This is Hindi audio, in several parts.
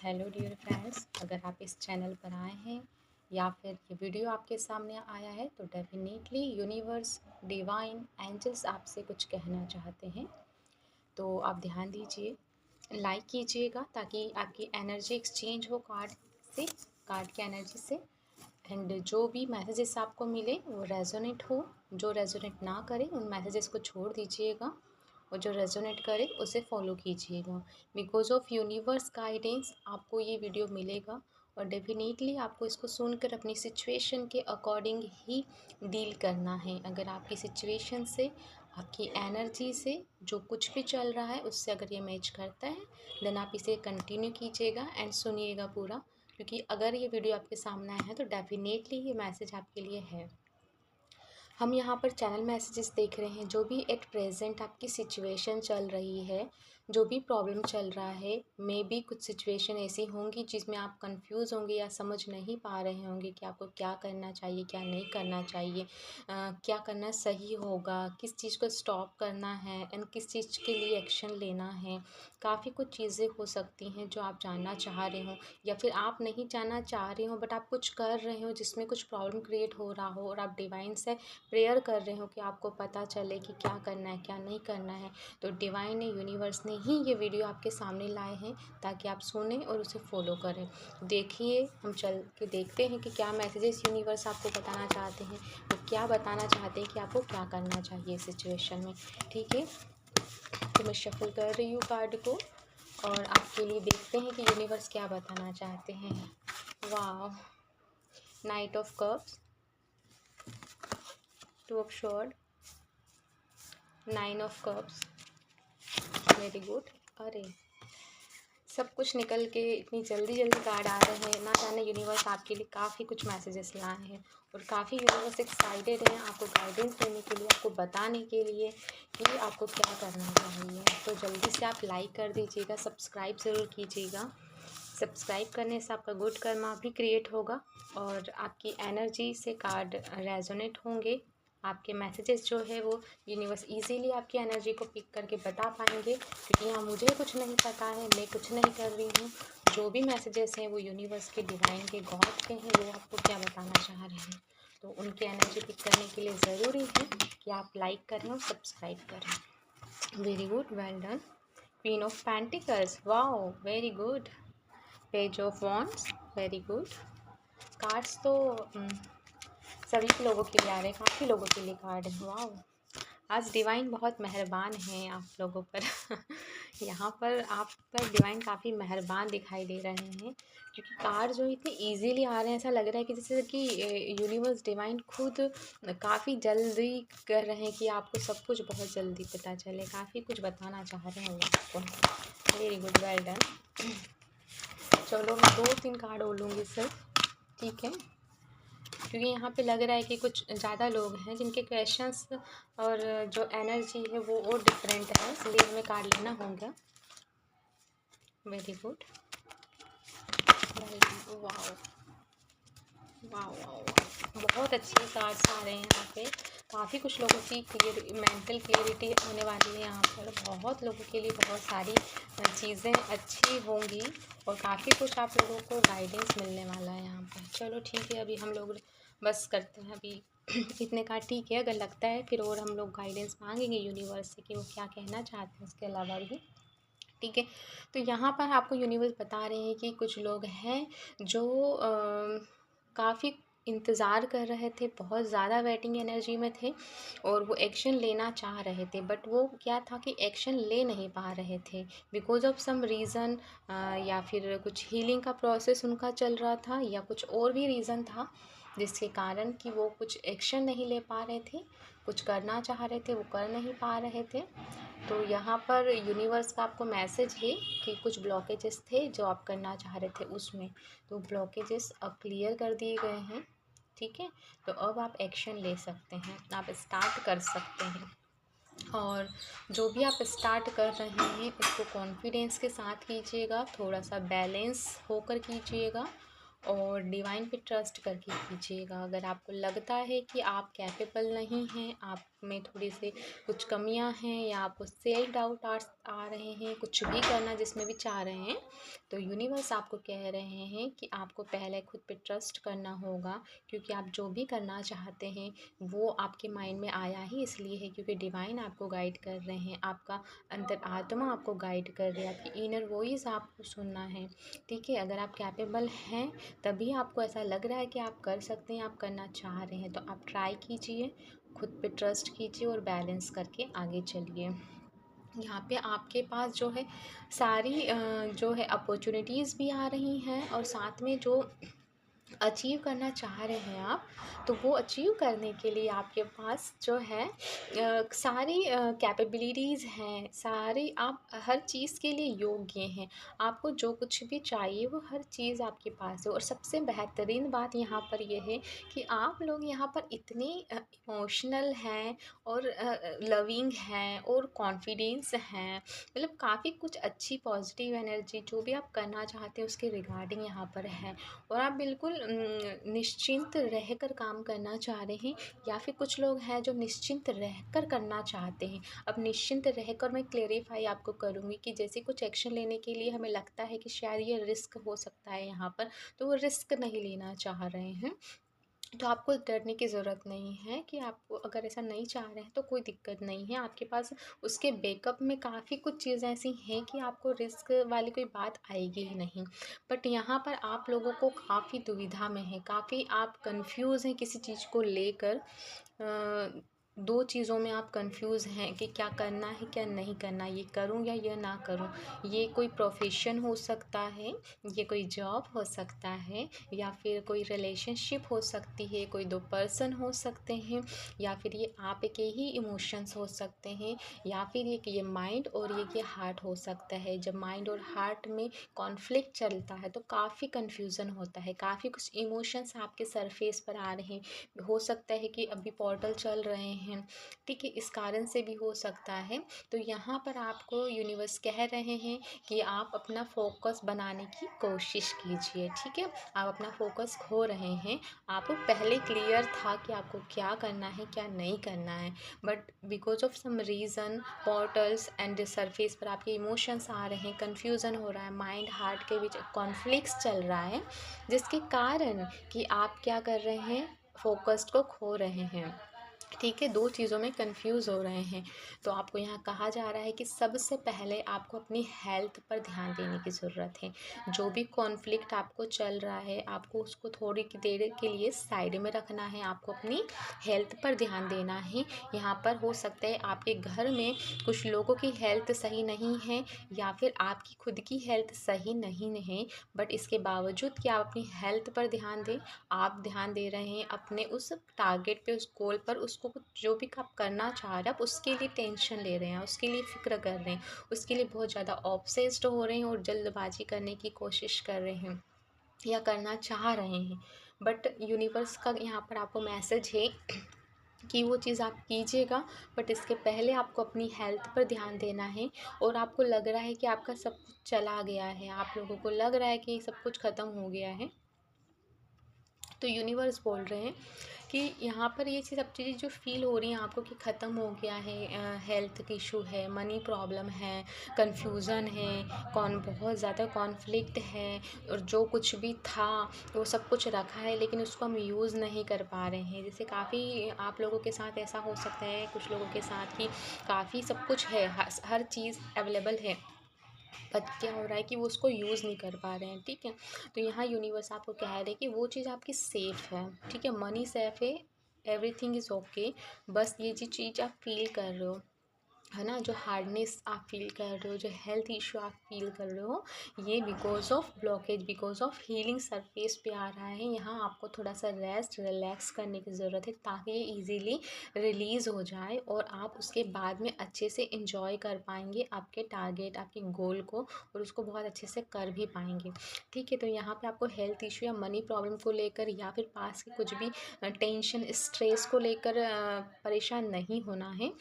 हेलो डियर फ्रेंड्स, अगर आप इस चैनल पर आए हैं या फिर ये वीडियो आपके सामने आया है तो डेफिनेटली यूनिवर्स, डिवाइन, एंजल्स आपसे कुछ कहना चाहते हैं। तो आप ध्यान दीजिए, लाइक कीजिएगा ताकि आपकी एनर्जी एक्सचेंज हो कार्ड की एनर्जी से। एंड जो भी मैसेजेस आपको मिले वो रेजोनेट हो, जो रेजोनेट ना करे उन मैसेजेस को छोड़ दीजिएगा और जो रेजोनेट करे उसे फॉलो कीजिएगा। बिकॉज ऑफ यूनिवर्स गाइडेंस आपको ये वीडियो मिलेगा और डेफिनेटली आपको इसको सुनकर अपनी सिचुएशन के अकॉर्डिंग ही डील करना है। अगर आपकी सिचुएशन से, आपकी एनर्जी से जो कुछ भी चल रहा है उससे अगर ये मैच करता है देन आप इसे कंटिन्यू कीजिएगा एंड सुनिएगा पूरा, क्योंकि अगर ये वीडियो आपके सामने आया है तो डेफिनेटली ये मैसेज आपके लिए है। हम यहाँ पर चैनल मैसेजेस देख रहे हैं, जो भी एट प्रेजेंट आपकी सिचुएशन चल रही है, जो भी प्रॉब्लम चल रहा है, मे बी कुछ सिचुएशन ऐसी होंगी जिसमें आप कंफ्यूज होंगे या समझ नहीं पा रहे होंगे कि आपको क्या करना चाहिए, क्या नहीं करना चाहिए, क्या करना सही होगा, किस चीज़ को स्टॉप करना है एंड किस चीज़ के लिए एक्शन लेना है। काफ़ी कुछ चीज़ें हो सकती हैं जो आप जानना चाह रहे हो या फिर आप नहीं जानना चाह रहे हो बट आप कुछ कर रहे हो जिसमें कुछ प्रॉब्लम क्रिएट हो रहा हो और आप डिवाइन से प्रेयर कर रहे हो कि आपको पता चले कि क्या करना है, क्या नहीं करना है। तो डिवाइन ने, यूनिवर्स ने ही ये वीडियो आपके सामने लाए हैं ताकि आप सुने और उसे फॉलो करें। देखिए, हम चल के देखते हैं कि क्या मैसेजेस यूनिवर्स आपको बताना चाहते हैं, वो क्या बताना चाहते हैं कि आपको क्या करना चाहिए सिचुएशन में। ठीक है, तो मैं शफल कर रही हूँ कार्ड को और आपके लिए देखते हैं कि यूनिवर्स क्या बताना चाहते हैं। वाह, night of cups, two of sword, 9 of cups, very good. अरे सब कुछ निकल के इतनी जल्दी जल्दी कार्ड आ रहे हैं, ना जाने यूनिवर्स आपके लिए काफ़ी कुछ मैसेजेस लाए हैं और काफ़ी यूनिवर्स एक्साइटेड हैं आपको गाइडेंस देने के लिए, आपको बताने के लिए कि आपको क्या करना चाहिए। तो जल्दी से आप लाइक कर दीजिएगा, सब्सक्राइब ज़रूर कीजिएगा। सब्सक्राइब करने से आपका गुड कर्मा भी क्रिएट होगा और आपकी एनर्जी से कार्ड रेजोनेट होंगे। आपके मैसेजेस जो है वो यूनिवर्स इजीली आपकी एनर्जी को पिक करके बता पाएंगे, क्योंकि यहाँ मुझे कुछ नहीं पता है, मैं कुछ नहीं कर रही हूँ। जो भी मैसेजेस हैं वो यूनिवर्स के, डिवाइन के, गॉड के हैं, वो आपको क्या बताना चाह रहे हैं। तो उनकी एनर्जी पिक करने के लिए ज़रूरी है कि आप लाइक करें और सब्सक्राइब करें। Very good, well done. Queen of pentacles, wow very good. Page of wands, very good. Cards तो सभी लोगों के लिए आ रहे हैं, काफ़ी लोगों के लिए कार्ड है। वाओ, आज डिवाइन बहुत मेहरबान हैं आप लोगों पर यहाँ पर आप पर डिवाइन काफ़ी मेहरबान दिखाई दे रहे हैं, क्योंकि कार्ड जो इतने इजीली आ रहे हैं, ऐसा लग रहा है कि जैसे कि यूनिवर्स, डिवाइन खुद काफ़ी जल्दी कर रहे हैं कि आपको सब कुछ बहुत जल्दी पता चले, काफ़ी कुछ बताना चाह रहे हैं वो आपको। Very good, well done. चलो मैं 2-3 कार्ड और लूँगी सर, ठीक है, क्योंकि यहाँ पे लग रहा है कि कुछ ज़्यादा लोग हैं जिनके क्वेश्चंस और जो एनर्जी है वो और डिफरेंट है, इसलिए हमें कार्ड लेना होगा। Very good, wow wow wow, बहुत अच्छे कार्ड्स आ रहे हैं यहाँ पे। काफ़ी कुछ लोगों की मेंटल क्लियरिटी होने वाली है यहाँ पर, बहुत लोगों के लिए बहुत सारी चीज़ें अच्छी होंगी और काफ़ी कुछ आप लोगों को गाइडेंस मिलने वाला है यहाँ पर। चलो ठीक है, अभी हम लोग बस करते हैं अभी इतने कार्ड, ठीक है। अगर लगता है फिर और हम लोग गाइडेंस मांगेंगे यूनिवर्स से कि वो क्या कहना चाहते हैं उसके अलावा भी, ठीक है। तो यहाँ पर आपको यूनिवर्स बता रहे हैं कि कुछ लोग हैं जो काफ़ी इंतज़ार कर रहे थे, बहुत ज़्यादा वेटिंग एनर्जी में थे और वो एक्शन लेना चाह रहे थे, बट वो क्या था कि एक्शन ले नहीं पा रहे थे बिकॉज ऑफ सम रीज़न, या फिर कुछ हीलिंग का प्रोसेस उनका चल रहा था या कुछ और भी रीज़न था जिसके कारण कि वो कुछ एक्शन नहीं ले पा रहे थे, कुछ करना चाह रहे थे वो कर नहीं पा रहे थे। तो यहाँ पर यूनिवर्स का आपको मैसेज है कि कुछ ब्लॉकेजेस थे जो आप करना चाह रहे थे उसमें, तो ब्लॉकेजेस अब क्लियर कर दिए गए हैं, ठीक है। तो अब आप एक्शन ले सकते हैं, आप स्टार्ट कर सकते हैं और जो भी आप स्टार्ट कर रहे हैं उसको कॉन्फिडेंस के साथ कीजिएगा, थोड़ा सा बैलेंस होकर कीजिएगा और डिवाइन पे ट्रस्ट करके कीजिएगा। अगर आपको लगता है कि आप कैपेबल नहीं हैं, आप में थोड़ी सी कुछ कमियां हैं या आपको सेल्फ डाउट आ रहे हैं, कुछ भी करना जिसमें भी चाह रहे हैं, तो यूनिवर्स आपको कह रहे हैं कि आपको पहले खुद पे ट्रस्ट करना होगा, क्योंकि आप जो भी करना चाहते हैं वो आपके माइंड में आया ही इसलिए है क्योंकि डिवाइन आपको गाइड कर रहे हैं, आपका अंतर आत्मा आपको गाइड कर रही है, आपकी इनर वॉइस आपको सुनना है। ठीक है, अगर आप कैपेबल हैं तभी आपको ऐसा लग रहा है कि आप कर सकते हैं, आप करना चाह रहे हैं, तो आप ट्राई कीजिए, खुद पे ट्रस्ट कीजिए और बैलेंस करके आगे चलिए। यहाँ पे आपके पास जो है सारी जो है अपॉर्चुनिटीज़ भी आ रही हैं और साथ में जो अचीव करना चाह रहे हैं आप, तो वो अचीव करने के लिए आपके पास जो है सारी कैपेबिलिटीज़ हैं, सारी आप हर चीज़ के लिए योग्य हैं। आपको जो कुछ भी चाहिए वो हर चीज़ आपके पास है और सबसे बेहतरीन बात यहाँ पर ये है कि आप लोग यहाँ पर इतने इमोशनल हैं और लविंग हैं और कॉन्फिडेंस हैं, मतलब काफ़ी कुछ अच्छी पॉजिटिव एनर्जी जो भी आप करना चाहते हैं उसके रिगार्डिंग यहाँ पर है और आप बिल्कुल निश्चिंत रहकर काम करना चाह रहे हैं, या फिर कुछ लोग हैं जो निश्चिंत रहकर करना चाहते हैं। अब निश्चिंत रहकर मैं क्लेरिफाई आपको करूँगी कि जैसे कुछ एक्शन लेने के लिए हमें लगता है कि शायद ये रिस्क हो सकता है यहाँ पर, तो वो रिस्क नहीं लेना चाह रहे हैं, तो आपको डरने की ज़रूरत नहीं है कि आप अगर ऐसा नहीं चाह रहे हैं तो कोई दिक्कत नहीं है, आपके पास उसके बैकअप में काफ़ी कुछ चीज़ें ऐसी हैं कि आपको रिस्क वाली कोई बात आएगी ही नहीं। बट यहाँ पर आप लोगों को काफ़ी दुविधा में है, काफ़ी आप कंफ्यूज हैं किसी चीज़ को लेकर, दो चीज़ों में आप कंफ्यूज हैं कि क्या करना है क्या नहीं करना, ये करूँ या ये ना करूँ। ये कोई प्रोफेशन हो सकता है, ये कोई जॉब हो सकता है, या फिर कोई रिलेशनशिप हो सकती है, कोई दो पर्सन हो सकते हैं, या फिर ये आप के ही इमोशंस हो सकते हैं, या फिर ये माइंड और ये हार्ट हो सकता है। जब माइंड और हार्ट में कॉन्फ्लिक्ट चलता है तो काफ़ी कन्फ्यूज़न होता है, काफ़ी कुछ इमोशंस आपके सरफेस पर आ रहे हैं, हो सकता है कि अभी पोर्टल चल रहे हैं, ठीक है, इस कारण से भी हो सकता है। तो यहाँ पर आपको यूनिवर्स कह रहे हैं कि आप अपना फोकस बनाने की कोशिश कीजिए, ठीक है, आप अपना फोकस खो रहे हैं। आपको पहले क्लियर था कि आपको क्या करना है क्या नहीं करना है, but because of some reason portals and surface पर आपके इमोशंस आ रहे हैं, कन्फ्यूज़न हो रहा है, माइंड हार्ट के बीच कॉन्फ्लिक्ट्स चल रहा है, जिसके कारण कि आप क्या कर रहे हैं, फोकस को खो रहे हैं, ठीक है, दो चीज़ों में कंफ्यूज हो रहे हैं। तो आपको यहाँ कहा जा रहा है कि सबसे पहले आपको अपनी हेल्थ पर ध्यान देने की ज़रूरत है। जो भी कॉन्फ्लिक्ट आपको चल रहा है आपको उसको थोड़ी की देर के लिए साइड में रखना है, आपको अपनी हेल्थ पर ध्यान देना है। यहाँ पर हो सकता है आपके घर में कुछ लोगों की हेल्थ सही नहीं है या फिर आपकी खुद की हेल्थ सही नहीं है, बट इसके बावजूद कि आप अपनी हेल्थ पर ध्यान दें, आप ध्यान दे रहे हैं अपने उस टारगेट पे, उस गोल पर, उसको कुछ जो भी आप करना चाह रहे हैं आप उसके लिए टेंशन ले रहे हैं, उसके लिए फ़िक्र कर रहे हैं, उसके लिए बहुत ज़्यादा ऑब्सेस्ड हो रहे हैं और जल्दबाजी करने की कोशिश कर रहे हैं या करना चाह रहे हैं। बट यूनिवर्स का यहाँ पर आपको मैसेज है कि वो चीज़ आप कीजिएगा, बट इसके पहले आपको अपनी हेल्थ पर ध्यान देना है। और आपको लग रहा है कि आपका सब कुछ चला गया है, आप लोगों को लग रहा है कि सब कुछ ख़त्म हो गया है, तो यूनिवर्स बोल रहे हैं कि यहाँ पर ये चीज़ सब चीज़ें जो फ़ील हो रही हैं आपको कि ख़त्म हो गया है, हेल्थ इशू है, मनी प्रॉब्लम है, कन्फ्यूज़न है, बहुत ज़्यादा कॉन्फ्लिक्ट है, और जो कुछ भी था वो सब कुछ रखा है लेकिन उसको हम यूज़ नहीं कर पा रहे हैं। जैसे काफ़ी आप लोगों के साथ ऐसा हो सकता है, कुछ लोगों के साथ कि काफ़ी सब कुछ है, हर चीज़ अवेलेबल है, बट क्या हो रहा है कि वो उसको यूज़ नहीं कर पा रहे हैं, ठीक है। तो यहाँ यूनिवर्स आपको कह रहे हैं कि वो चीज़ आपकी सेफ़ है, ठीक है, मनी सेफ़ है, एवरीथिंग इज़ ओके। बस ये जो चीज़ आप फील कर रहे हो है ना, जो हार्डनेस आप फील कर रहे हो, जो हेल्थ इशू आप फील कर रहे हो, ये because of blockage, because of healing surface पे आ रहा है। यहाँ आपको थोड़ा सा रेस्ट रिलैक्स करने की ज़रूरत है ताकि ये इजीली रिलीज़ हो जाए और आप उसके बाद में अच्छे से इंजॉय कर पाएंगे आपके टारगेट, आपके गोल को, और उसको बहुत अच्छे से कर भी पाएंगे, ठीक है। तो यहाँ पे आपको हेल्थ इशू या मनी प्रॉब्लम को लेकर या फिर पास के कुछ भी टेंशन स्ट्रेस को लेकर परेशान नहीं होना है।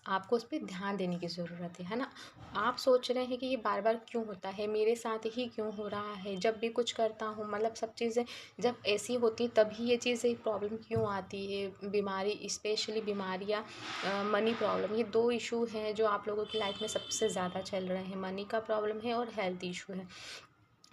आपको उस पे ध्यान देने की ज़रूरत है ना? आप सोच रहे हैं कि ये बार-बार क्यों होता है, मेरे साथ ही क्यों हो रहा है, जब भी कुछ करता हूँ मतलब सब चीज़ें जब ऐसी होती हैं तभी ये चीज़ें प्रॉब्लम क्यों आती है, बीमारी स्पेशली बीमारियाँ मनी प्रॉब्लम, ये 2 इश्यू हैं जो आप लोगों की लाइफ़ में सबसे ज़्यादा चल रहे हैं, मनी का प्रॉब्लम है और हेल्थ इश्यू है।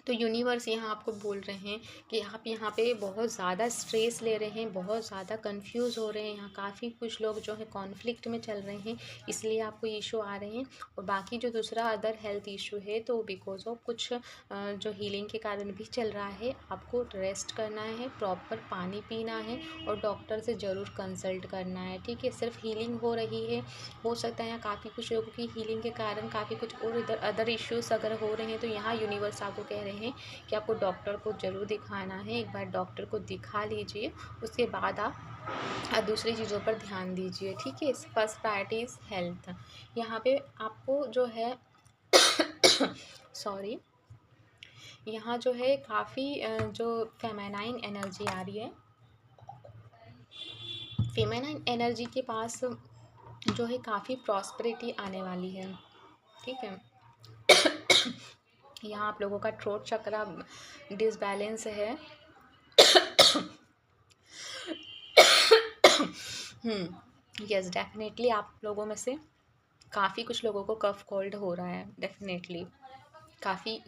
तो यूनिवर्स यहाँ आपको बोल रहे हैं कि आप यहाँ पे बहुत ज़्यादा स्ट्रेस ले रहे हैं, बहुत ज़्यादा कंफ्यूज हो रहे हैं, यहाँ काफ़ी कुछ लोग जो है कॉन्फ्लिक्ट में चल रहे हैं, इसलिए आपको इशू आ रहे हैं। और बाकी जो दूसरा अदर हेल्थ इशू है तो बिकॉज ऑफ कुछ जो हीलिंग के कारण भी चल रहा है, आपको रेस्ट करना है, प्रॉपर पानी पीना है और डॉक्टर से ज़रूर कंसल्ट करना है, ठीक है। सिर्फ हीलिंग हो रही है, हो सकता है यहाँ काफ़ी कुछ लोगों की हीलिंग के कारण काफ़ी कुछ और इधर अदर इश्यूज़ अगर हो रहे हैं तो यहाँ यूनिवर्स आपको कह रहे हैं कि आपको डॉक्टर को ज़रूर दिखाना है। एक बार डॉक्टर को दिखा लीजिए, उसके बाद आप दूसरी चीज़ों पर ध्यान दीजिए, ठीक है। First priority is health. यहाँ पे आपको जो है सॉरी, यहाँ जो है काफ़ी जो फेमिनाइन एनर्जी आ रही है, फेमिनाइन एनर्जी के पास जो है काफ़ी प्रॉस्पेरिटी आने वाली है, ठीक है। यहाँ आप लोगों का थ्रोट चक्रा डिसबैलेंस है। यस, डेफिनेटली आप लोगों में से काफ़ी कुछ लोगों को कफ कोल्ड हो रहा है, डेफिनेटली काफ़ी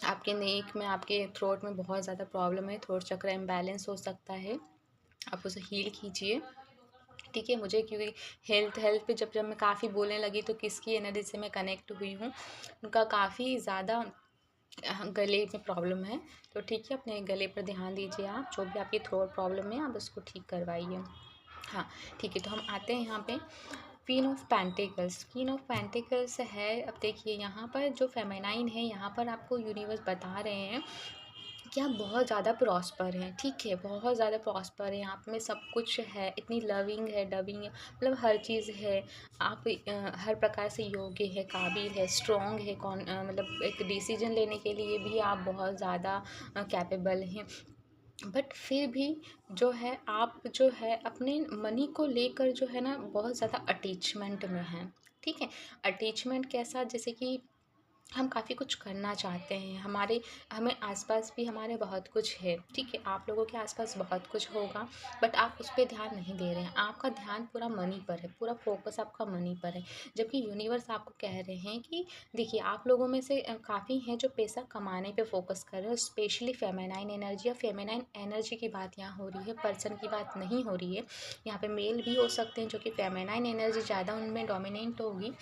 आपके नेक में, आपके थ्रोट में बहुत ज़्यादा प्रॉब्लम है, थ्रोट चक्र इम्बैलेंस हो सकता है, आप उसे हील कीजिए, ठीक है। मुझे क्योंकि हेल्थ हेल्थ पे जब जब मैं काफ़ी बोलने लगी तो किसकी एनर्जी से मैं कनेक्ट हुई हूँ, उनका काफ़ी ज़्यादा गले में प्रॉब्लम है, तो ठीक है, अपने गले पर ध्यान दीजिए। आप जो भी आपकी थ्रोट प्रॉब्लम है आप उसको ठीक करवाइए। हाँ, ठीक है, तो हम आते हैं यहाँ पे queen of pentacles. Queen of pentacles है, अब देखिए यहाँ पर जो फेमिनाइन है, यहाँ पर आपको यूनिवर्स बता रहे हैं कि आप बहुत ज़्यादा प्रॉस्पर हैं, ठीक है, बहुत ज़्यादा प्रॉस्पर हैं, आप में सब कुछ है, इतनी लविंग है, डबिंग है, मतलब हर चीज़ है, आप हर प्रकार से योग्य है, काबिल है, स्ट्रॉन्ग है, मतलब एक डिसीजन लेने के लिए भी आप बहुत ज़्यादा कैपेबल हैं। बट फिर भी जो है आप जो है अपने मनी को लेकर जो है ना बहुत ज़्यादा अटैचमेंट में हैं, ठीक है। अटैचमेंट कैसा, जैसे कि हम काफ़ी कुछ करना चाहते हैं, हमें आसपास भी हमारे बहुत कुछ है, ठीक है, आप लोगों के आसपास बहुत कुछ होगा, बट आप उस पे ध्यान नहीं दे रहे हैं, आपका ध्यान पूरा मनी पर है, पूरा फोकस आपका मनी पर है। जबकि यूनिवर्स आपको कह रहे हैं कि देखिए आप लोगों में से काफ़ी हैं जो पैसा कमाने पे फोकस कर रहे हैं, स्पेशली फेमिनाइन एनर्जी या फेमिनाइन एनर्जी की बात यहाँ हो रही है, पर्सन की बात नहीं हो रही है। यहाँ पे मेल भी हो सकते हैं जो कि फेमिनाइन एनर्जी ज़्यादा उनमें डोमिनेंट होगी,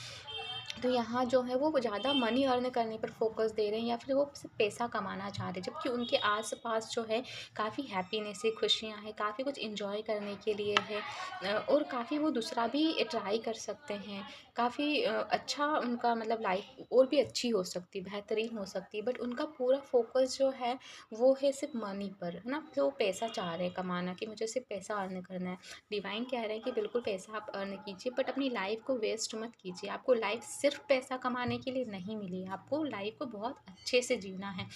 तो यहाँ जो है वो ज़्यादा मनी अर्न करने पर फोकस दे रहे हैं या फिर वो सिर्फ पैसा कमाना चाह रहे हैं, जबकि उनके आस-पास जो है काफ़ी हैप्पीनेस है, खुशियाँ हैं, काफ़ी कुछ एन्जॉय करने के लिए है, और काफ़ी वो दूसरा भी ट्राई कर सकते हैं। काफ़ी अच्छा उनका मतलब लाइफ और भी अच्छी हो सकती है, बेहतरीन हो सकती है, बट उनका पूरा फोकस जो है वो है सिर्फ मनी पर, है ना। तो वो पैसा चाह रहे हैं कमाना कि मुझे सिर्फ पैसा अर्न करना है। डिवाइन कह रहे हैं कि बिल्कुल पैसा आप अर्न कीजिए, बट अपनी लाइफ को वेस्ट मत कीजिए। आपको लाइफ सिर्फ पैसा कमाने के लिए नहीं मिली है, आपको लाइफ को बहुत अच्छे से जीना है।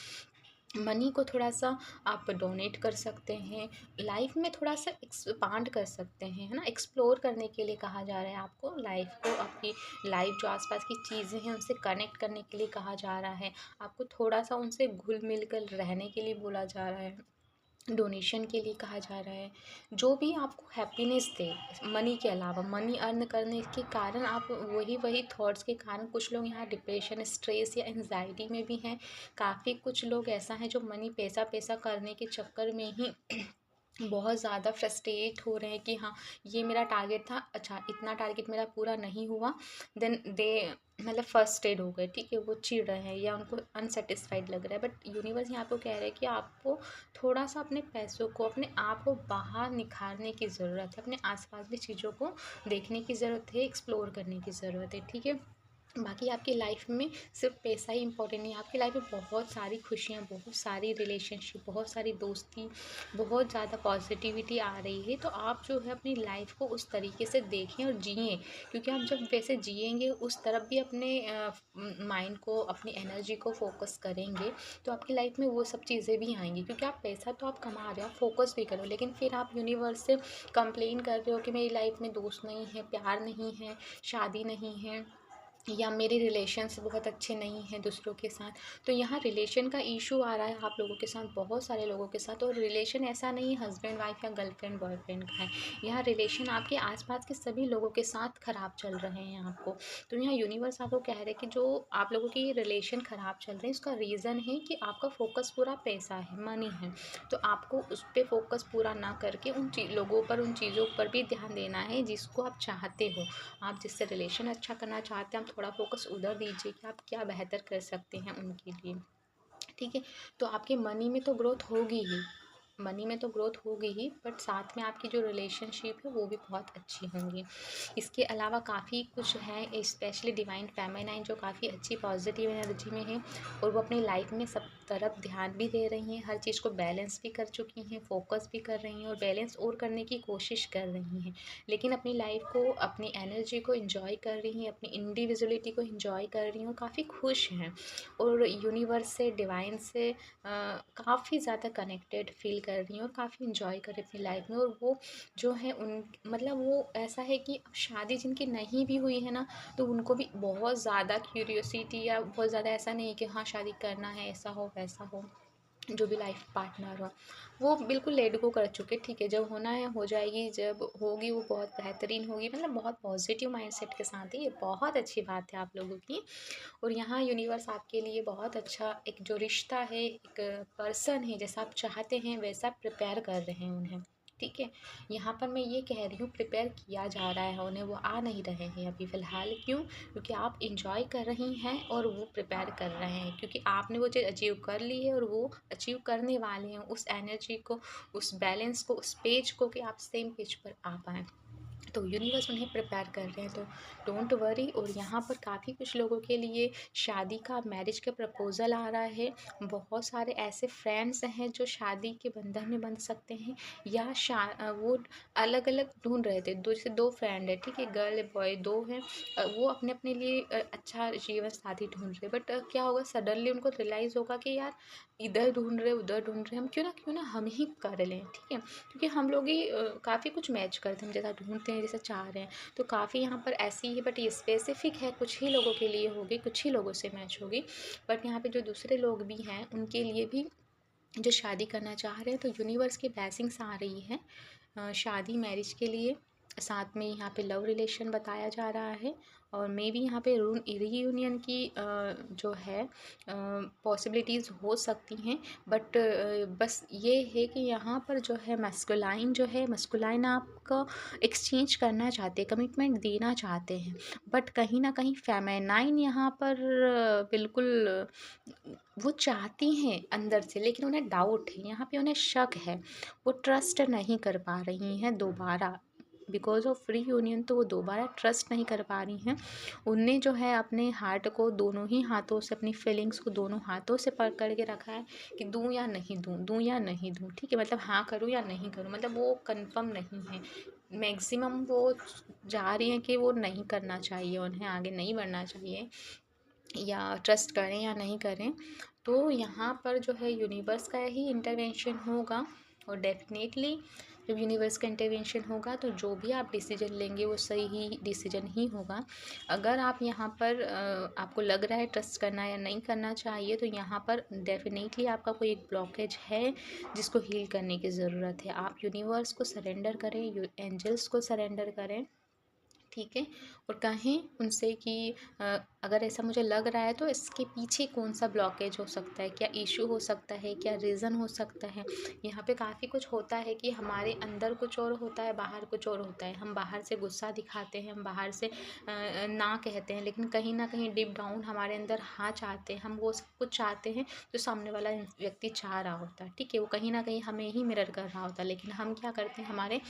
मनी को थोड़ा सा आप डोनेट कर सकते हैं, लाइफ में थोड़ा सा एक्सपांड कर सकते हैं, है ना। एक्सप्लोर करने के लिए कहा जा रहा है आपको, लाइफ को, आपकी लाइफ जो आसपास की चीज़ें हैं उनसे कनेक्ट करने के लिए कहा जा रहा है, आपको थोड़ा सा उनसे घुल मिल कर रहने के लिए बोला जा रहा है, डोनेशन के लिए कहा जा रहा है, जो भी आपको हैप्पीनेस दे मनी के अलावा। मनी अर्न करने के कारण आप वही वही थॉट्स के कारण कुछ लोग यहाँ डिप्रेशन, स्ट्रेस या एंजाइटी में भी हैं। काफ़ी कुछ लोग ऐसा हैं जो मनी पैसा पैसा करने के चक्कर में ही बहुत ज़्यादा फ्रस्ट्रेट हो रहे हैं कि हाँ, ये मेरा टारगेट था, अच्छा इतना टारगेट मेरा पूरा नहीं हुआ, देन दे मतलब फ्रस्ट्रेट हो गए, ठीक है, वो चिढ़ रहे हैं या उनको अनसेटिस्फाइड लग रहा है। बट यूनिवर्स यहाँ आपको कह रहा है कि आपको थोड़ा सा अपने पैसों को, अपने आप को बाहर निखारने की ज़रूरत है, अपने आसपास भी चीज़ों को देखने की ज़रूरत है, एक्सप्लोर करने की ज़रूरत है, ठीक है। बाकी आपकी लाइफ में सिर्फ पैसा ही इम्पोर्टेंट नहीं है, आपकी लाइफ में बहुत सारी खुशियाँ, बहुत सारी रिलेशनशिप, बहुत सारी दोस्ती, बहुत ज़्यादा पॉजिटिविटी आ रही है। तो आप जो है अपनी लाइफ को उस तरीके से देखें और जिएँ, क्योंकि आप जब वैसे जिएँगे, उस तरफ भी अपने माइंड को, अपनी एनर्जी को फोकस करेंगे, तो आपकी लाइफ में वो सब चीज़ें भी आएँगी। क्योंकि आप पैसा तो आप कमा रहे हो, आप फोकस भी करो, लेकिन फिर आप यूनिवर्स से कंप्लेन कर रहे हो कि मेरी लाइफ में दोस्त नहीं है, प्यार नहीं है, शादी नहीं है, या मेरे रिलेशन्स बहुत अच्छे नहीं हैं दूसरों के साथ। तो यहाँ रिलेशन का इशू आ रहा है आप लोगों के साथ, बहुत सारे लोगों के साथ। और रिलेशन ऐसा नहीं है हस्बैंड वाइफ या गर्लफ्रेंड बॉयफ्रेंड का है, यहाँ रिलेशन आपके आसपास के सभी लोगों के साथ ख़राब चल रहे हैं आपको। तो यहाँ यूनिवर्स आपको कह रहे हैं कि जो आप लोगों के ये रिलेशन ख़राब चल रहे हैं, इसका रीज़न है कि आपका फोकस पूरा पैसा है, मनी है। तो आपको उस पर फोकस पूरा ना करके उन लोगों पर, उन चीज़ों पर भी ध्यान देना है जिसको आप चाहते हो। आप जिससे रिलेशन अच्छा करना चाहते हैं, आप थोड़ा फोकस उधर दीजिए कि आप क्या बेहतर कर सकते हैं उनके लिए। ठीक है, तो आपके मनी में तो ग्रोथ होगी ही, मनी में तो ग्रोथ होगी ही, बट साथ में आपकी जो रिलेशनशिप है वो भी बहुत अच्छी होंगी। इसके अलावा काफ़ी कुछ है, स्पेशली डिवाइन फेमिनाइन जो काफ़ी अच्छी पॉजिटिव एनर्जी में है, और वो अपनी लाइफ में सब तरफ ध्यान भी दे रही हैं, हर चीज़ को बैलेंस भी कर चुकी हैं, फोकस भी कर रही हैं, और बैलेंस और करने की कोशिश कर रही हैं। लेकिन अपनी लाइफ को, अपनी एनर्जी को इंजॉय कर रही हैं, अपनी इंडिविजुअलिटी को इंजॉय कर रही हैं, और काफ़ी खुश हैं, और यूनिवर्स से, डिवाइन से काफ़ी ज़्यादा कनेक्टेड फील कर रही हैं, और काफ़ी इंजॉय कर रही अपनी लाइफ में। और वो जो है उन, मतलब वो ऐसा है कि अब शादी जिनकी नहीं भी हुई है ना, तो उनको भी बहुत ज़्यादा क्यूरियोसिटी, या बहुत ज़्यादा ऐसा नहीं है कि हाँ शादी करना है, ऐसा हो वैसा हो, जो भी लाइफ पार्टनर हो वो बिल्कुल लेट गो कर चुके। ठीक है, जब होना है हो जाएगी, जब होगी वो बहुत बेहतरीन होगी, मतलब बहुत पॉजिटिव माइंडसेट के साथ है, ये बहुत अच्छी बात है आप लोगों की। और यहाँ यूनिवर्स आपके लिए बहुत अच्छा एक जो रिश्ता है, एक पर्सन है, जैसा आप चाहते हैं वैसा प्रिपेयर कर रहे हैं उन्हें। ठीक है, यहाँ पर मैं ये कह रही हूँ प्रिपेयर किया जा रहा है उन्हें, वो आ नहीं रहे हैं अभी फ़िलहाल। क्यों? क्योंकि आप इंजॉय कर रही हैं और वो प्रिपेयर कर रहे हैं, क्योंकि आपने वो चीज़ अचीव कर ली है और वो अचीव करने वाले हैं, उस एनर्जी को, उस बैलेंस को, उस पेज को, कि आप सेम पेज पर आ पाएँ। तो यूनिवर्स उन्हें प्रिपेयर कर रहे हैं, तो डोंट वरी। और यहाँ पर काफ़ी कुछ लोगों के लिए शादी का, मैरिज का प्रपोज़ल आ रहा है। बहुत सारे ऐसे फ्रेंड्स हैं जो शादी के बंधन में बंध सकते हैं, या वो अलग अलग ढूंढ रहे थे, दो जैसे दो फ्रेंड है, ठीक है, गर्ल बॉय दो हैं, वो अपने अपने लिए अच्छा जीवन साथी ढूंढ रहे, बट क्या होगा, सडनली उनको रियलाइज़ होगा कि यार इधर ढूंढ रहे, उधर ढूंढ रहे, हम क्यों ना हम ही कर लें। ठीक है, क्योंकि हम लोग ही काफ़ी कुछ मैच करते हैं, हम जैसा ढूंढते हैं, जैसा चाह रहे हैं। तो काफ़ी यहाँ पर ऐसी है, बट ये स्पेसिफिक है, कुछ ही लोगों के लिए होगी, कुछ ही लोगों से मैच होगी। बट यहाँ पे जो दूसरे लोग भी हैं उनके लिए भी, जो शादी करना चाह रहे हैं, तो यूनिवर्स की ब्लेसिंग्स आ रही है शादी, मैरिज के लिए। साथ में यहाँ पे लव रिलेशन बताया जा रहा है, और मे बी यहाँ पे रीयूनियन की जो है पॉसिबिलिटीज़ हो सकती हैं। बट बस ये है कि यहाँ पर जो है मस्कुलाइन आपका एक्सचेंज करना चाहते हैं, कमिटमेंट देना चाहते हैं, बट कहीं ना कहीं फेमेनाइन यहाँ पर बिल्कुल वो चाहती हैं अंदर से, लेकिन उन्हें डाउट है, यहाँ पे उन्हें शक है, वो ट्रस्ट नहीं कर पा रही हैं दोबारा, बिकॉज ऑफ फ्री यूनियन। तो वो दोबारा ट्रस्ट नहीं कर पा रही हैं। उनने जो है अपने हार्ट को दोनों ही हाथों से, अपनी फीलिंग्स को दोनों हाथों से पकड़ के रखा है कि दूँ या नहीं दूँ, दूँ या नहीं दूँ। ठीक है, मतलब हाँ करूँ या नहीं करूँ, मतलब वो कंफर्म नहीं है। मैक्सिमम वो जा रही हैं कि वो नहीं करना चाहिए, उन्हें आगे नहीं बढ़ना चाहिए, या ट्रस्ट करें या नहीं करें। तो यहाँ पर जो है यूनिवर्स का ही इंटरवेंशन होगा, और डेफिनेटली जब यूनिवर्स का इंटरवेंशन होगा तो जो भी आप डिसीजन लेंगे वो सही ही डिसीजन ही होगा। अगर आप यहाँ पर आपको लग रहा है ट्रस्ट करना या नहीं करना चाहिए, तो यहाँ पर डेफिनेटली आपका कोई एक ब्लॉकेज है जिसको हील करने की ज़रूरत है। आप यूनिवर्स को सरेंडर करें, एंजल्स को सरेंडर करें, ठीक है, और कहें उनसे कि अगर ऐसा मुझे लग रहा है तो इसके पीछे कौन सा ब्लॉकेज हो सकता है, क्या इशू हो सकता है, क्या रीज़न हो सकता है। यहाँ पे काफ़ी कुछ होता है कि हमारे अंदर कुछ और होता है, बाहर कुछ और होता है। हम बाहर से गुस्सा दिखाते हैं, हम बाहर से ना कहते हैं, लेकिन कहीं ना कहीं डीप डाउन हमारे अंदर हाँ चाहते हैं, हम वो सब कुछ चाहते हैं जो सामने वाला व्यक्ति चाह रहा होता है। ठीक है, वो कहीं ना कहीं हमें ही मिरर कर रहा होता है, लेकिन हम क्या करते हैं, हमारे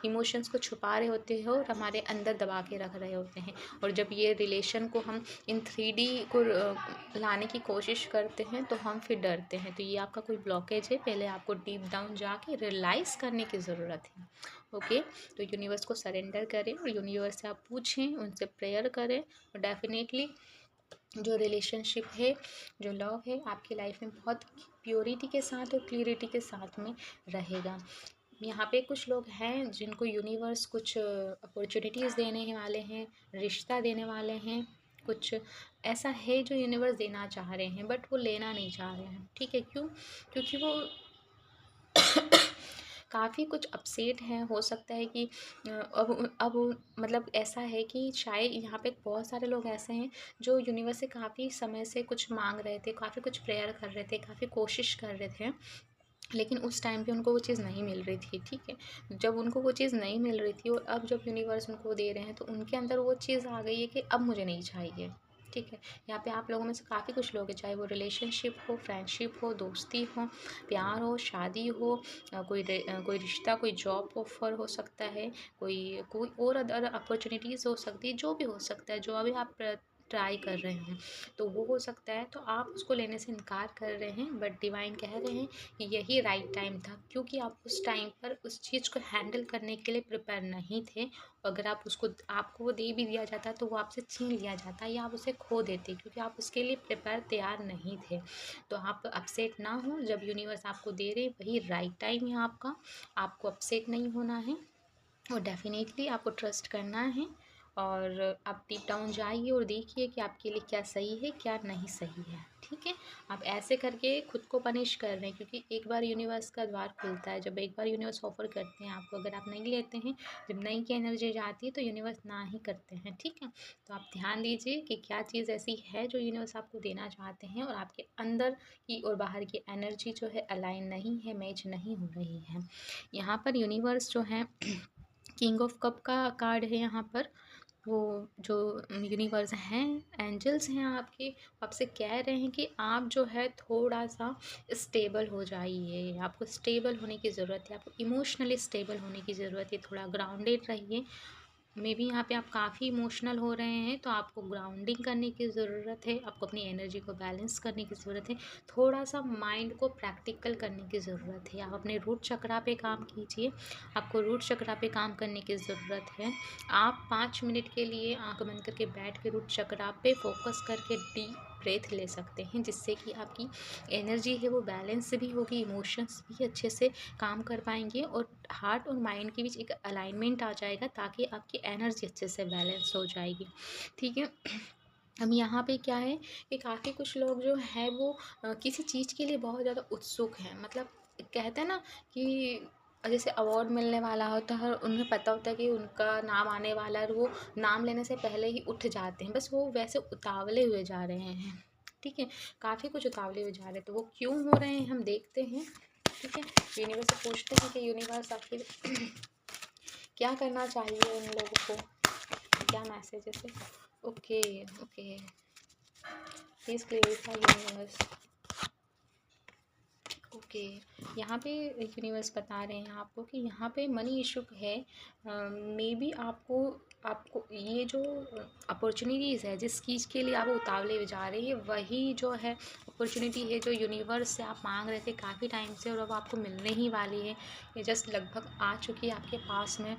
इमोशंस को छुपा रहे होते हैं और हमारे अंदर दबा दबा के रख रहे होते हैं। और जब ये रिलेशन को हम इन 3D को लाने की कोशिश करते हैं तो हम फिर डरते हैं। तो ये आपका कोई ब्लॉकेज है, पहले आपको डीप डाउन जाके रियलाइज़ करने की ज़रूरत है। ओके, तो यूनिवर्स को सरेंडर करें और यूनिवर्स से आप पूछें, उनसे प्रेयर करें और डेफिनेटली जो रिलेशनशिप है, जो लव है, आपकी लाइफ में बहुत प्योरिटी के साथ और क्लियरिटी के साथ में रहेगा। यहाँ पे कुछ लोग हैं जिनको यूनिवर्स कुछ अपॉर्चुनिटीज़ देने वाले हैं, रिश्ता देने वाले हैं, कुछ ऐसा है जो यूनिवर्स देना चाह रहे हैं बट वो लेना नहीं चाह रहे हैं। ठीक है, क्यों? क्योंकि वो काफ़ी कुछ अपसेट हैं। हो सकता है कि अब मतलब ऐसा है कि शायद यहाँ पे बहुत सारे लोग ऐसे हैं जो यूनिवर्स से काफ़ी समय से कुछ मांग रहे थे, काफ़ी कुछ प्रेयर कर रहे थे, काफ़ी कोशिश कर रहे थे, लेकिन उस टाइम पे उनको वो चीज़ नहीं मिल रही थी। ठीक है, जब उनको वो चीज़ नहीं मिल रही थी और अब जब यूनिवर्स उनको दे रहे हैं तो उनके अंदर वो चीज़ आ गई है कि अब मुझे नहीं चाहिए। ठीक है, यहाँ पे आप लोगों में से काफ़ी कुछ लोग हैं, चाहे वो रिलेशनशिप हो, फ्रेंडशिप हो, दोस्ती हो, प्यार हो, शादी हो, कोई रिश्ता, कोई जॉब ऑफर हो सकता है, कोई और अदर अपॉर्चुनिटीज़ हो सकती है, जो भी हो सकता है, जो अभी आप ट्राई कर रहे हैं तो वो हो सकता है। तो आप उसको लेने से इनकार कर रहे हैं बट डिवाइन कह रहे हैं कि यही राइट टाइम था, क्योंकि आप उस टाइम पर उस चीज़ को हैंडल करने के लिए प्रिपेयर नहीं थे। अगर आपको वो दे भी दिया जाता तो वो आपसे छीन लिया जाता या आप उसे खो देते, क्योंकि आप उसके लिए प्रिपेयर तैयार नहीं थे। तो आप अपसेट ना हो, जब यूनिवर्स आपको दे रहे वही राइट टाइम है आपका, आपको अपसेट नहीं होना है और डेफिनेटली आपको ट्रस्ट करना है। और आप डीप डाउन जाइए और देखिए कि आपके लिए क्या सही है, क्या नहीं सही है। ठीक है, आप ऐसे करके खुद को पनिश कर रहे हैं, क्योंकि एक बार यूनिवर्स का द्वार खुलता है, जब एक बार यूनिवर्स ऑफर करते हैं आपको, अगर आप नहीं लेते हैं, जब नहीं की एनर्जी जाती है तो यूनिवर्स ना ही करते हैं। ठीक है, तो आप ध्यान दीजिए कि क्या चीज़ ऐसी है जो यूनिवर्स आपको देना चाहते हैं और आपके अंदर की और बाहर की एनर्जी जो है अलाइन नहीं है, मैच नहीं हो रही है। यहाँ पर यूनिवर्स जो है किंग ऑफ कप का कार्ड है यहाँ पर। वो जो यूनिवर्स हैं, एंजल्स हैं आपके, आपसे कह रहे हैं कि आप जो है थोड़ा सा स्टेबल हो जाइए। आपको स्टेबल होने की ज़रूरत है, आपको इमोशनली स्टेबल होने की ज़रूरत है, थोड़ा ग्राउंडेड रहिए। मे बी यहाँ पे आप काफ़ी इमोशनल हो रहे हैं तो आपको ग्राउंडिंग करने की ज़रूरत है, आपको अपनी एनर्जी को बैलेंस करने की ज़रूरत है, थोड़ा सा माइंड को प्रैक्टिकल करने की ज़रूरत है। आप अपने रूट चक्रा पे काम कीजिए, आपको रूट चक्रा पे काम करने की ज़रूरत है। आप 5 मिनट के लिए आंख बंद करके बैठ के रूट चक्रा पे फोकस करके डीप ब्रेथ ले सकते हैं, जिससे कि आपकी एनर्जी है वो बैलेंस भी होगी, इमोशंस भी अच्छे से काम कर पाएंगे और हार्ट और माइंड के बीच एक अलाइनमेंट आ जाएगा, ताकि आपकी एनर्जी अच्छे से बैलेंस हो जाएगी। ठीक है, अब यहाँ पे क्या है कि काफ़ी कुछ लोग जो है वो किसी चीज़ के लिए बहुत ज़्यादा उत्सुक हैं। मतलब कहते हैं ना कि जैसे अवार्ड मिलने वाला होता है, उन्हें पता होता है कि उनका नाम आने वाला है और वो नाम लेने से पहले ही उठ जाते हैं, बस वो वैसे उतावले हुए जा रहे हैं। ठीक है, काफ़ी कुछ उतावले हुए जा रहे हैं, तो वो क्यों हो रहे हैं हम देखते हैं। ठीक है, यूनिवर्स से पूछते हैं कि यूनिवर्स आखिर क्या करना चाहिए उन लोगों को, क्या मैसेजेस है। Okay okay, please clarify universe. Okay, यहाँ पे यूनिवर्स बता रहे हैं आपको कि यहाँ पे मनी इशू है। मे बी आपको आपको ये जो अपॉर्चुनिटीज़ है, जिस चीज़ के लिए आप उतावले में जा रहे हैं, वही जो है अपॉर्चुनिटी है जो यूनिवर्स से आप मांग रहे थे काफ़ी टाइम से, और अब आपको मिलने ही वाली है। ये जस्ट लगभग आ चुकी है आपके पास में,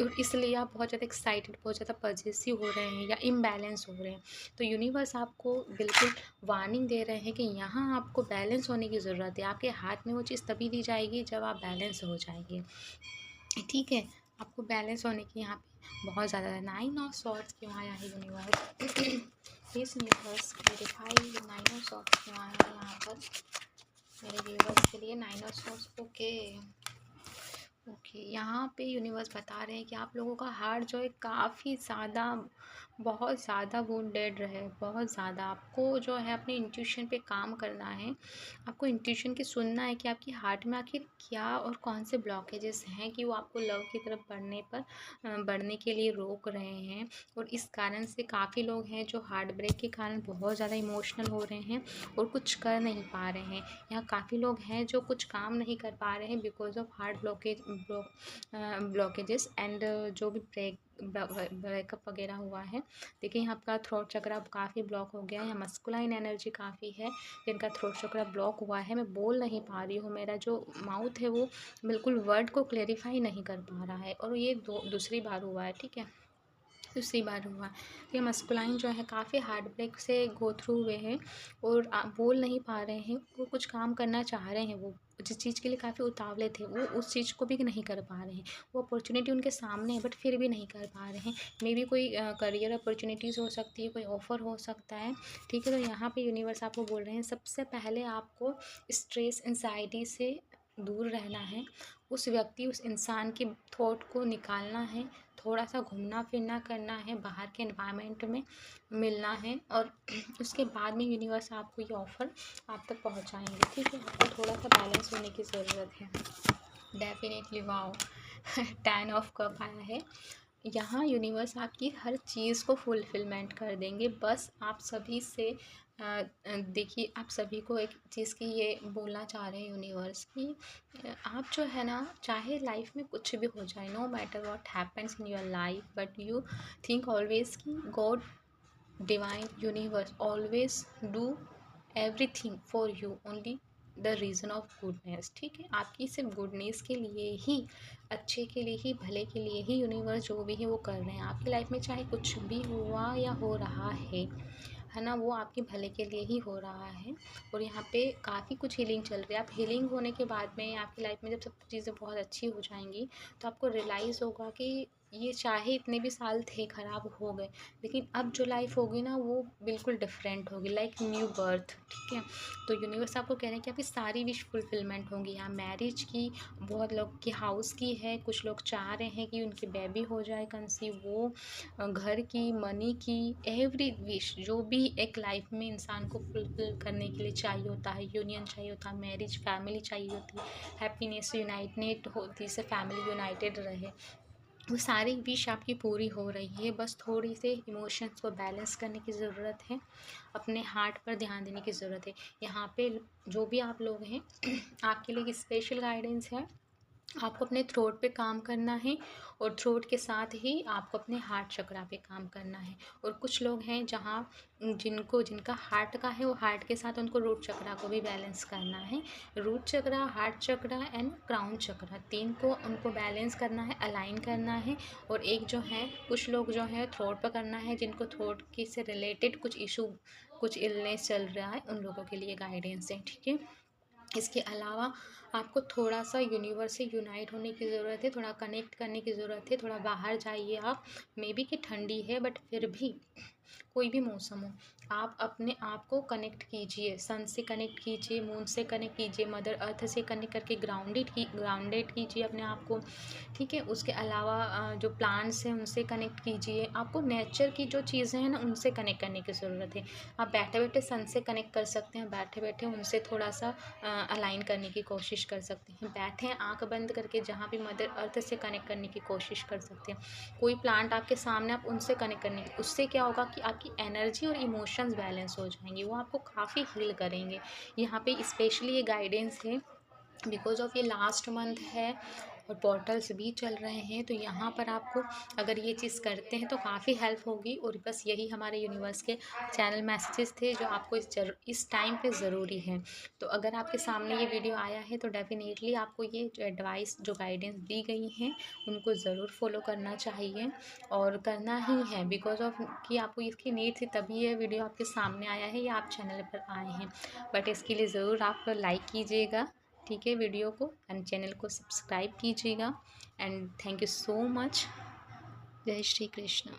और इसलिए आप बहुत ज़्यादा एक्साइटेड, बहुत ज़्यादा पॉजेसिव हो रहे हैं या इम्बैलेंस हो रहे हैं। तो यूनिवर्स आपको बिल्कुल वार्निंग दे रहे हैं कि यहाँ आपको बैलेंस होने की ज़रूरत है। आपके हाथ में वो चीज़ तभी दी जाएगी जब आप बैलेंस हो जाएंगे। ठीक है, आपको बैलेंस होने की यहाँ पे बहुत ज़्यादा 9 ऑफ सॉर्ड्स क्यों आया है universe. Please universe clarify 9 of swords क्यों आया है यहाँ पर मेरे व्यूअर्स के लिए। 9 ऑफ सॉर्ड्स, ओके, यहाँ पे यूनिवर्स बता रहे हैं कि आप लोगों का हार्ट जो है काफ़ी ज़्यादा, बहुत ज़्यादा वुंडेड रहे, बहुत ज़्यादा। आपको जो है अपने इंट्यूशन पे काम करना है, आपको इंट्यूशन की सुनना है कि आपकी हार्ट में आखिर क्या और कौन से ब्लॉकेजेस हैं कि वो आपको लव की तरफ बढ़ने के लिए रोक रहे हैं। और इस कारण से काफ़ी लोग हैं जो हार्ट ब्रेक के कारण बहुत ज़्यादा इमोशनल हो रहे हैं और कुछ कर नहीं पा रहे हैं। यहाँ काफ़ी लोग हैं जो कुछ काम नहीं कर पा रहे हैं because of heart blockages and जो भी ब्रेकअप वगैरह हुआ है। देखिए यहाँ आपका थ्रोट चक्रा काफ़ी ब्लॉक हो गया है, यहाँ मस्कुलाइन एनर्जी काफ़ी है जिनका थ्रोट चक्रा ब्लॉक हुआ है। मैं बोल नहीं पा रही हूँ, मेरा जो माउथ है वो बिल्कुल वर्ड को क्लेरिफाई नहीं कर पा रहा है, और ये दूसरी बार हुआ है, ठीक है, दूसरी बार हुआ। ये मस्कुलाइन जो है काफ़ी हार्ट ब्रेक से गो थ्रू हुए हैं और बोल नहीं पा रहे हैं। वो कुछ काम करना चाह रहे हैं, वो जिस चीज़ के लिए काफ़ी उतावले थे वो उस चीज़ को भी नहीं कर पा रहे हैं। वो अपॉर्चुनिटी उनके सामने है बट फिर भी नहीं कर पा रहे हैं। मे बी कोई करियर अपॉर्चुनिटीज़ हो सकती है, कोई ऑफ़र हो सकता है, ठीक है। तो यहाँ पे यूनिवर्स आपको बोल रहे हैं सबसे पहले आपको स्ट्रेस एंजाइटी से दूर रहना है। उस व्यक्ति उस इंसान के थॉट को निकालना है, थोड़ा सा घूमना फिरना करना है, बाहर के एनवायरनमेंट में मिलना है, और उसके बाद में यूनिवर्स आपको ये ऑफ़र आप तक पहुंचाएंगे, ठीक है। आपको थोड़ा सा बैलेंस होने की ज़रूरत है। डेफिनेटली वाओ 10 ऑफ कप आया है। यहाँ यूनिवर्स आपकी हर चीज़ को फुलफिलमेंट कर देंगे। बस आप सभी से देखिए, आप सभी को एक चीज़ की ये बोलना चाह रहे हैं यूनिवर्स की आप जो है ना, चाहे लाइफ में कुछ भी हो जाए, no matter what happens in your life, but you think always कि God, divine, universe always do everything for you only the reason of goodness, ठीक है। आपकी सिर्फ गुडनेस के लिए ही, अच्छे के लिए ही, भले के लिए ही यूनिवर्स जो भी है वो कर रहे हैं आपकी लाइफ में। चाहे कुछ भी हुआ या हो रहा है ना, वो आपके भले के लिए ही हो रहा है। और यहाँ पे काफ़ी कुछ हीलिंग चल रही है। आप हीलिंग होने के बाद में आपकी लाइफ में जब सब चीज़ें बहुत अच्छी हो जाएंगी तो आपको रियलाइज़ होगा कि ये चाहे इतने भी साल थे ख़राब हो गए, लेकिन अब जो लाइफ होगी ना वो बिल्कुल डिफरेंट होगी, लाइक न्यू बर्थ, ठीक है। तो यूनिवर्स आपको कह रहे हैं कि आपकी सारी विश फुलफिलमेंट होंगी। यहाँ मैरिज की, बहुत लोग की हाउस की है, कुछ लोग चाह रहे हैं कि उनकी बेबी हो जाए कंसीव, वो घर की, मनी की, एवरी विश जो भी एक लाइफ में इंसान को फुलफिल करने के लिए चाहिए होता है, यूनियन चाहिए होता है, मैरिज, फैमिली चाहिए होती है, हैप्पीनेस यूनाइटेड होती है, फैमिली यूनाइटेड रहे, वो सारी विश आपकी पूरी हो रही है। बस थोड़ी से इमोशंस को बैलेंस करने की ज़रूरत है, अपने हार्ट पर ध्यान देने की ज़रूरत है। यहाँ पे जो भी आप लोग हैं आपके लिए एक स्पेशल गाइडेंस है। आपको अपने थ्रोट पे काम करना है, और थ्रोट के साथ ही आपको अपने हार्ट चक्रा पे काम करना है। और कुछ लोग हैं जहाँ जिनका हार्ट का है, वो हार्ट के साथ उनको रूट चक्रा को भी बैलेंस करना है। Root chakra, heart chakra and crown chakra, तीन को उनको बैलेंस करना है, अलाइन करना है। और एक जो है, कुछ लोग जो है थ्रोट पर करना है, जिनको थ्रोट की से रिलेटेड कुछ इशू, कुछ इलनेस चल रहा है, उन लोगों के लिए गाइडेंस है, ठीक है। इसके अलावा आपको थोड़ा सा यूनिवर्स से यूनाइट होने की ज़रूरत है, थोड़ा कनेक्ट करने की ज़रूरत है। थोड़ा बाहर जाइए आप, मे बी कि ठंडी है बट फिर भी कोई भी मौसम हो, आप अपने आप को कनेक्ट कीजिए, सन से कनेक्ट कीजिए, मून से कनेक्ट कीजिए, मदर अर्थ से कनेक्ट करके ग्राउंडेड कीजिए अपने आप को, ठीक है। उसके अलावा जो प्लांट्स हैं उनसे कनेक्ट कीजिए। आपको नेचर की जो चीज़ें हैं ना उनसे कनेक्ट करने की ज़रूरत है। आप बैठे बैठे सन से कनेक्ट कर सकते हैं, बैठे बैठे उनसे थोड़ा सा अलाइन करने की कोशिश कर सकते हैं। बैठे आँख बंद करके जहाँ भी मदर अर्थ से कनेक्ट करने की कोशिश कर सकते हैं। कोई प्लांट आपके सामने, आप उनसे कनेक्ट करने की, उससे क्या होगा कि आपकी एनर्जी और इमोशंस बैलेंस हो जाएंगे, वो आपको काफ़ी हील करेंगे। यहाँ पे स्पेशली ये गाइडेंस है बिकॉज ऑफ ये लास्ट मंथ है और पोर्टल्स भी चल रहे हैं, तो यहाँ पर आपको अगर ये चीज़ करते हैं तो काफ़ी हेल्प होगी। और बस यही हमारे यूनिवर्स के चैनल मैसेजेस थे जो आपको इस टाइम पे ज़रूरी है। तो अगर आपके सामने ये वीडियो आया है तो डेफिनेटली आपको ये जो एडवाइस, जो गाइडेंस दी गई हैं उनको ज़रूर फॉलो करना चाहिए, और करना ही है बिकॉज ऑफ कि आपको इसकी नीड थी, तभी ये वीडियो आपके सामने आया है या आप चैनल पर आए हैं। बट इसके लिए ज़रूर आप लाइक कीजिएगा, ठीक है, वीडियो को, एंड चैनल को सब्सक्राइब कीजिएगा। And thank you so much. जय श्री कृष्ण।